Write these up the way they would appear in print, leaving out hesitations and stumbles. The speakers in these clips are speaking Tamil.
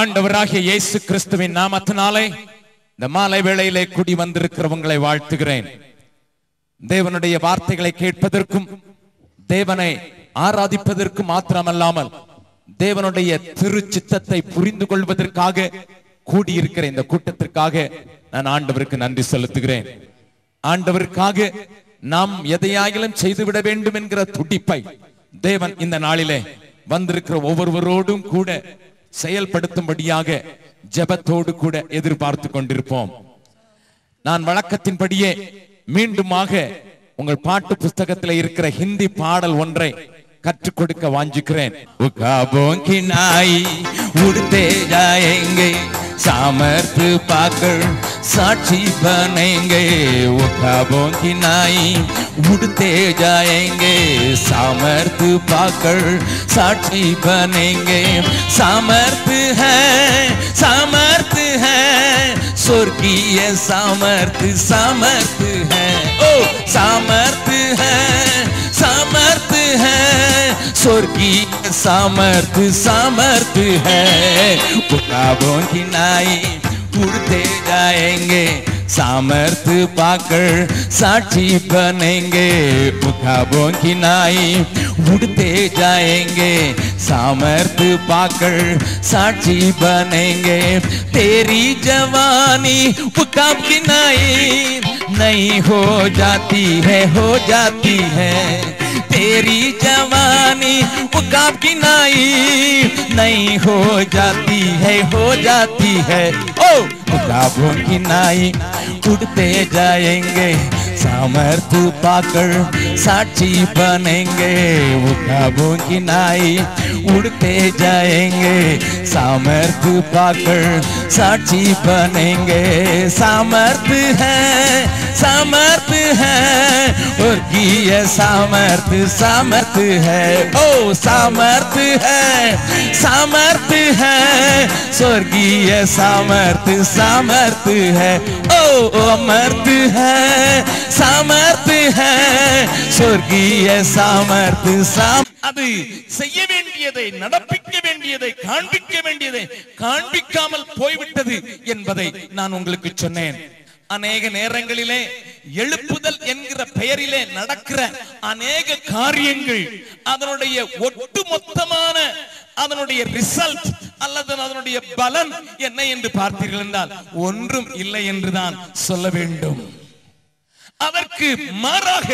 ஆண்டவராகிய இயேசு கிறிஸ்துவின் நாமத்தினாலே இந்த மாலை வேளையிலே கூடி வந்திருக்கிறவங்களை வாழ்த்துகிறேன். தேவனுடைய வார்த்தைகளை கேட்பதற்கும் தேவனை ஆராதிப்பதற்கும் மாத்திரமல்லாமல் தேவனுடைய திருச்சித்தத்தை புரிந்து கொள்வதற்காக கூடியிருக்கிற இந்த கூட்டத்திற்காக நான் ஆண்டவருக்கு நன்றி செலுத்துகிறேன். ஆண்டவருக்காக நாம் எதையாகிலும் செய்துவிட வேண்டும் என்கிற துடிப்பை தேவன் இந்த நாளிலே வந்திருக்கிற ஒவ்வொருவரோடும் கூட செயல்படுத்தும்படியாக ஜெபத்தோடு கூட எதிர்பார்த்து கொண்டிருப்போம். நான் வழக்கத்தின்படியே மீண்டுமாக உங்கள் பாட்டு புஸ்தகத்தில் இருக்கிற ஹிந்தி பாடல் ஒன்றை கற்றுக் கொடுக்க வாஞ்சிக்கிறேன். उड़ते जाएंगे सामर्थ पाकर साक्षी बनेंगे, वो ख्वाबों की नाई उड़ते जाएंगे सामर्थ पाकर साक्षी बनेंगे। सामर्थ है स्वर्गीय सामर्थ है, ओ सामर्थ है स्वर्गीय सामर्थ है। ख्वाबों की नाई उड़ते जाएंगे सामर्थ पाकर साक्षी बनेंगे, ख्वाबों की नाई उड़ते जाएंगे सामर्थ पाकर साक्षी बनेंगे। तेरी जवानी ख्वाब की नाई नहीं हो जाती है तेरी जवानी ख्वाब की नाई नहीं हो जाती है ओ ख्वाबों की नाई उड़ते जाएंगे सामर्थ पाकर साक्षी बनेंगे, ख्वाबों की नाई उड़ते जाएंगे सामर्थ पाकर साक्षी बनेंगे। सामर्थ है स्वर्गीय सामर्थ है, ओ सामर्थ है स्वर्गीय सामर्थ है, ओ अमर्थ है स्वर्गीय सामर्थ அது செய்ய வேண்டியதை நடப்பிக்க வேண்டியதை காண்பிக்க வேண்டியதை காண்பிக்காமல் போய்விட்டது என்பதை நான் உங்களுக்கு சொன்னேன். அநேக நேரங்களிலே எழுப்புதல் என்கிற பெயரிலே நடக்கிற அநேக காரியங்கள் அதனுடைய ஒட்டுமொத்தமான அதனுடைய ரிசல்ட் அல்லது அதனுடைய பலன் என்ன என்று பார்த்தீர்கள் என்றால் ஒன்றும் இல்லை என்றுதான் சொல்ல வேண்டும். அதற்கு மாறாக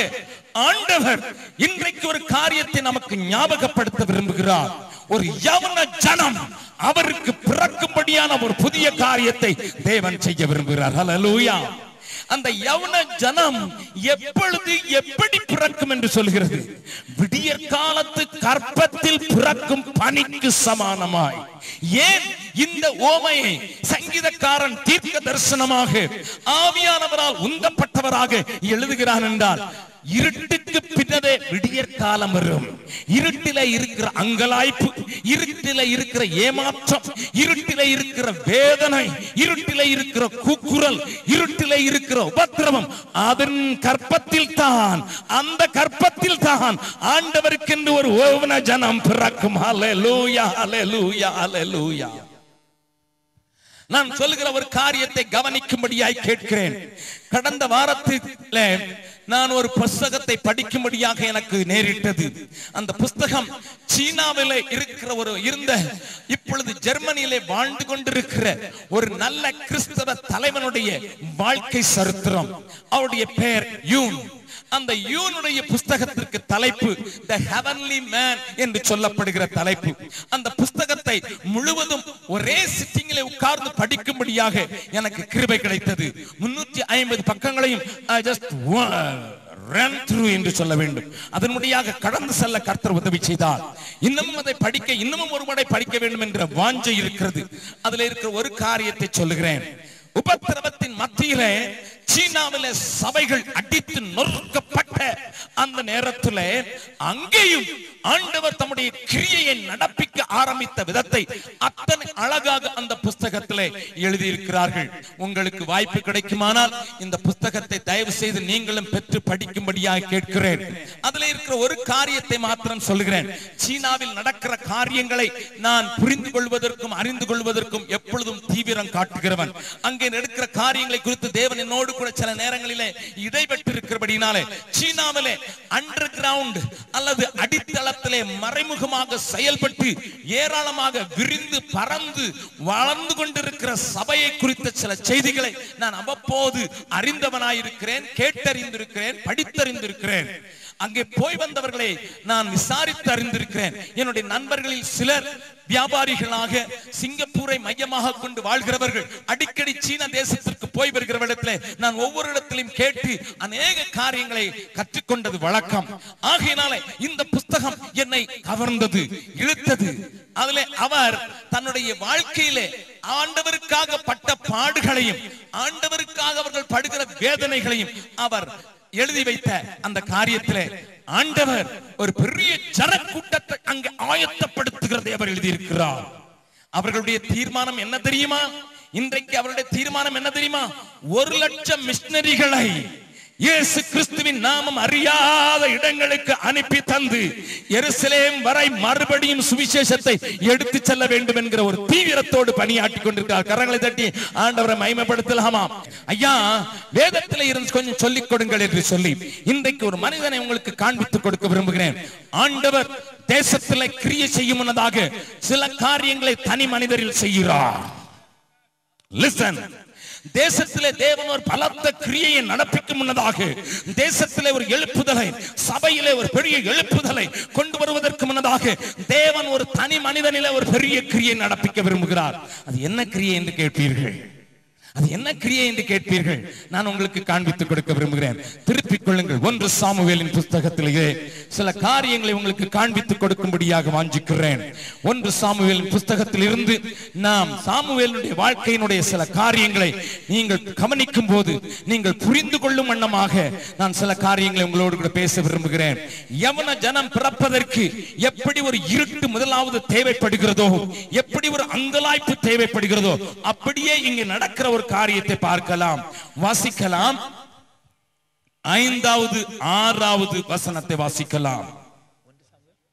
ஆண்டவர் இன்றைக்கு ஒரு காரியத்தை நமக்கு ஞாபகப்படுத்த விரும்புகிறார். ஒரு யவன ஜனம் அவருக்கு பிறக்கும்படியான ஒரு புதிய காரியத்தை தேவன் செய்ய விரும்புகிறார். ஹல்லேலூயா. அந்த யவன ஜனம் எப்பொழுது எப்படி பிறக்கும் என்று சொல்கிறது? விடியற் காலத்து கற்பத்தில் பிறக்கும் பனிக்கு சமானமாய். ஏன் இந்த ஓமையை சங்கீதக்காரன் தீர்க்க தரிசனமாக ஆவியானவரால் உந்தப்பட்டவராக எழுதுகிறான் என்றால், இருட்டுக்கு பின்னரே விடியற் காலம் வரும். இருட்டில இருக்கிற அங்கலாய்ப்பு, இருட்டில இருக்கிற ஏமாற்றம், இருட்டில இருக்கிற வேதனை, இருட்டில இருக்கிற கூக்குரல், இருட்டில இருக்கிற உபத்திரவம், அதன் கற்பத்தில் தான், அந்த கற்பத்தில் தான் ஆண்டவருக்கென்று ஒரு ஓவன ஜனம் பிறக்கும். ஹல்லேலூயா, ஹல்லேலூயா, ஹல்லேலூயா. நான் சொல்லுகிற ஒரு காரியத்தை கவனிக்கும்படியாய் கேட்கிறேன். கடந்த வாரத்தில் நான் ஒரு புஸ்தகத்தை படிக்கும்படியாக எனக்கு நேரிட்டது. அந்த புஸ்தகம் சீனாவிலே இருக்கிற இப்பொழுது ஜெர்மனியிலே வாழ்ந்து கொண்டிருக்கிற ஒரு நல்ல கிறிஸ்தவ தலைவனுடைய வாழ்க்கை சரித்திரம். அவருடைய பெயர் யூன். அந்த யூனுடைய புஸ்தகத்திற்கு தலைப்பு தி ஹெவன்லி மேன் என்று சொல்லப்படுகிற தலைப்பு. அந்த புஸ்தகத்தை முழுவதும் ஒரே சிட்டிங்கிலே உட்கார்ந்து படிக்கும்படியாக எனக்கு கிருபை கிடைத்தது. 350 பக்கங்களையும் run through என்று சொல்ல வேண்டும். அதனுடையாக கடந்து செல்ல கர்த்தர் உதவி செய்தார். இன்னமும் அதை படிக்க, இன்னமும் ஒரு முறை படிக்க வேண்டும் என்ற வாஞ்சை இருக்கிறது. அதில் இருக்கிற ஒரு காரியத்தை சொல்லுகிறேன். உபத்திரவத்தின் மத்தியிலே சீனாவிலே சபைகள் அடித்து நொறுக்கப்பட்ட அந்த நேரத்தில் அங்கேயும் ஆண்டவர் தம்முடைய கிரியையை நடப்பிக்க ஆரம்பித்த விதத்தை அத்தனை அழகாக அந்த புஸ்தகத்திலே எழுதியிருக்கிறார்கள். உங்களுக்கு வாய்ப்பு கிடைக்குமானால் இந்த புஸ்தகத்தை தயவு செய்து நீங்களும் பெற்று படிக்கும்படியாக கேட்கிறேன். அதில் இருக்கிற ஒரு காரியத்தை மாத்திரம் சொல்லுகிறேன். சீனாவில் நடக்கிற காரியங்களை நான் புரிந்து கொள்வதற்கும் அறிந்து கொள்வதற்கும் எப்பொழுதும் தீவிரம் காட்டுகிறவன். அங்கே நடக்கிற காரியங்களை குறித்து தேவன் என்னோடு கூட சில நேரங்களிலே இடைபெற்றிருக்கிறபடினாலே சீனாவிலே அண்டர் கிரவுண்ட் அல்லது அடித்தளத்திலே மறைமுகமாக செயல்பட்டு ஏராளமாக விரிந்து பறந்து வளர்ந்து கொண்டிருக்கிற சபையை குறித்த சில செய்திகளை நான் அவ்வப்போது அறிந்தவனாயிருக்கிறேன், கேட்டறிந்திருக்கிறேன், படித்தறிந்திருக்கிறேன். அங்கே போய் வந்தவர்களை நான் விசாரித்து அறிந்திருக்கிறேன். என்னுடைய நண்பர்களில் சிலர் வியாபாரிகளாக சிங்கப்பூரை மையமாக கொண்டு வாழ்கிறவர்கள். அடிக்கடி சீன தேசத்திற்கு போய் வருகிற இடத்துல நான் ஒவ்வொரு இடத்திலும் கேட்டு அநேக காரியங்களை கற்றுக்கொண்டது வழக்கம். ஆகையினாலே இந்த புஸ்தகம் என்னை கவர்ந்தது, இழுத்தது. அதிலே அவர் தன்னுடைய வாழ்க்கையிலே ஆண்டவருக்காக பட்ட பாடுகளையும் ஆண்டவருக்காக அவர்கள் படுகிற வேதனைகளையும் அவர் எழுதி வைத்த அந்த காரியத்திலே ஆண்டவர் ஒரு பெரிய ஜனக்கூட்டத்தை அங்கே ஆயத்தப்படுத்துகிறதை அவர் எழுதியிருக்கிறார். அவர்களுடைய தீர்மானம் என்ன தெரியுமா? இன்றைக்கு அவருடைய தீர்மானம் என்ன தெரியுமா? 1,00,000 மிஷனரிகளை இயேசு கிறிஸ்துவின் நாமம் அறியாத இடங்களுக்கு அனுப்பி தந்து எருசலேம் வரை மறுபடியும் சுவிசேஷத்தை எடுத்து செல்ல வேண்டும் என்கிற ஒரு தீவிரத்தோடு பணியாற்றி கொண்டிருக்கிறார். கரங்களை தட்டி ஆண்டவரை மகிமைப்படுத்தலாமா? ஐயா, வேதத்தில் இருந்து கொஞ்சம் சொல்லிக் கொடுங்கள் என்று சொல்லி இன்றைக்கு ஒரு மனிதனை உங்களுக்கு காண்பித்துக் கொடுக்க விரும்புகிறேன். ஆண்டவர் தேசத்தில் கிரியை செய்யும் முன்னதாக சில காரியங்களை தனி மனிதரில் செய்கிறார். லிசன். தேசத்திலே தேவன் ஒரு பலத்த கிரியையை நடப்பிக்கும் முன்னதாக தேசத்திலே ஒரு எழுப்புதலை, சபையிலே ஒரு பெரிய எழுப்புதலை கொண்டு வருவதற்கு முன்னதாக தேவன் ஒரு தனி மனிதனிலே ஒரு பெரிய கிரியை நடப்பிக்க விரும்புகிறார். அது என்ன கிரியை என்று கேட்பீர்கள்? அது என்ன கிரியை என்று கேட்பீர்கள்? நான் உங்களுக்கு காண்பித்துக் கொடுக்க விரும்புகிறேன். திருப்பிக் கொள்ளுங்கள். 1 சாமுவேலின் புஸ்தகத்திலேயே சில காரியங்களை உங்களுக்கு காண்பித்துக் கொடுக்கும்படியாக வாஞ்சிக்கிறேன். 1 சாமுவேலின் புஸ்தகத்தில் இருந்து நாம் சாமுவேலுடைய வாழ்க்கையினுடைய சில காரியங்களை நீங்கள் கவனிக்கும் போது நீங்கள் புரிந்து கொள்ளும் வண்ணமாக நான் சில காரியங்களை உங்களோடு கூட பேச விரும்புகிறேன். யவன ஜனம் பிறப்பதற்கு எப்படி ஒரு இருட்டு முதலாவது தேவைப்படுகிறதோ, எப்படி ஒரு அங்கலாய்ப்பு தேவைப்படுகிறதோ, அப்படியே இங்கு நடக்கிற ஒரு காரியத்தை பார்க்கலாம், வாசிக்கலாம். 5வது 6வது வசனத்தை வாசிக்கலாம்.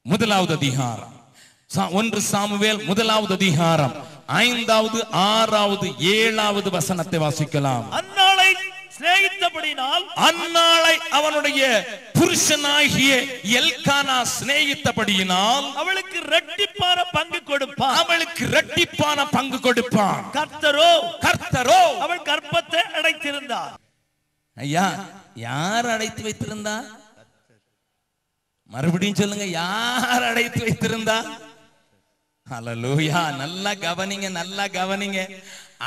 1வது அதிகாரம் 1 சாமுவேல் 1வது அதிகாரம் 5வது 6வது 7வது வசனத்தை வாசிக்கலாம். அன்னாளை சிநேகித்தபடியினால், அன்னாளை அவனுடைய புருஷனாகிய எல்கானா சிநேகித்தபடியினால் அவளுக்கு இரட்டிப்பான பங்கு கொடுப்பான். அவளுக்கு இரட்டிப்பான பங்கு கொடுப்பான். கர்த்தரோ அவள் கர்ப்பத்தை அடைத்திருந்தார். ஐயா, யார் அடைத்து வைத்திருந்தா? மறுபடியும் சொல்லுங்க, யார் அடைத்து வைத்திருந்தா? ஹல்லேலூயா. நல்லா கவனிங்க, நல்லா கவனிங்க.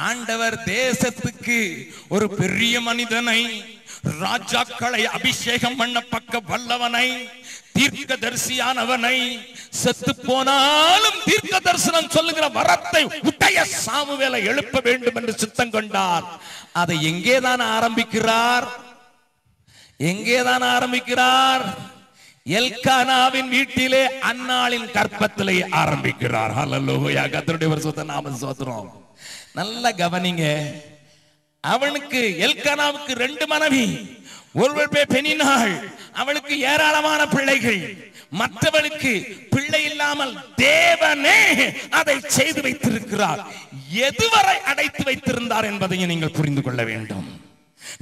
ஆண்டவர் தேசத்துக்கு ஒரு பெரிய மனிதனை, ராஜாக்களை அபிஷேகம் பண்ண பக்க வல்லவனை, தீர்க்கதரிசியானவனை, செத்து போனாலும் தீர்க்க தரிசனம் சொல்லுகிற வரத்தை உடைய சாமுவேலை எழுப்ப வேண்டும் என்று சித்தம் கொண்டார். அதை எங்கேதான் ஆரம்பிக்கிறார்? எங்கேதான் ஆரம்பிக்கிறார்? எல்கானாவின் வீட்டிலே அன்னாளின் கற்பத்திலே ஆரம்பிக்கிறார். ஹல்லேலூயா. கர்த்தருடைய பரிசுத்த நாமம் ஸ்தோத்திரம். நல்ல கவனிங்க. அவனுக்கு எல்கானாவுக்கு 2 மனைவி. ஒருவர் பேர் பெனினாள், அவளுக்கு ஏராளமான பிள்ளைகள். மற்றவளுக்கு பிள்ளை இல்லாமல் தேவனே அதை செய்து வைத்திருக்கிறார். எதுவரை அடைத்து வைத்திருந்தார் என்பதையும் நீங்கள் புரிந்து கொள்ள வேண்டும்.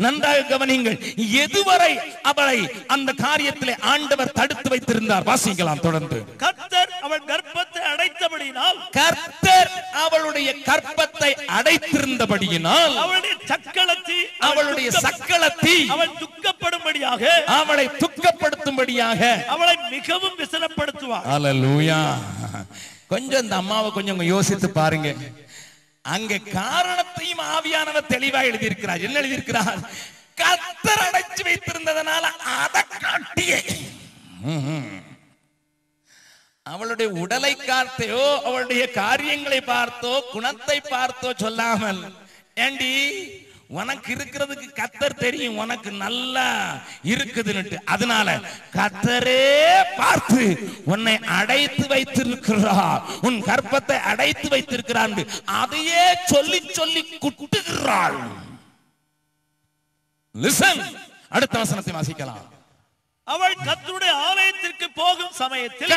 நன்றாக கவனிங்கள். எதுவரை அவளை அந்த காரியத்திலே ஆண்டவர் தடுத்து வைத்திருந்தார்? வாசிக்கலாம் தொடர்ந்து. கர்த்தர் அவள் கர்ப்பத்தை அடைத்தபடியினால், கர்த்தர் அவளுடைய கர்ப்பத்தை அடைத்திருந்தபடியினால் அவளுடைய சக்களத்தி அவள் துக்கப்படும்படியாக, அவளை துக்கப்படுத்தும்படியாக அவளை மிகவும் விசனப்படுத்துவார். ஹல்லேலூயா. கொஞ்சம் இந்த அம்மாவை கொஞ்சம் யோசித்து பாருங்க. அங்க காரணத்தையும் ஆவியானவர் தெளிவா எழுதியிருக்கிறார். என்ன எழுதியிருக்கிறார்? கர்த்தர் அடைச்சு வைத்திருந்ததனால அதை காட்டியே அவளுடைய உடலை பார்த்தோ, அவளுடைய காரியங்களை பார்த்தோ, குணத்தை பார்த்தோ சொல்லாமல், ஏண்டி உனக்கு இருக்கிறதுக்கு கர்த்தர் தெரியும் உனக்கு நல்லா இருக்குதுன்னு. அதனால கர்த்தரே பார்த்து உன்னை அடைத்து வைத்திருக்கிறார், உன் கர்ப்பத்தை அடைத்து வைத்திருக்கிறார், அதையே சொல்லி சொல்லி குட்டுகிறாள். லிசன், அடுத்த வசனத்தை வாசிக்கலாம். அவள் கர்த்தருடைய ஆலயத்திற்கு போகும் சமயத்தில்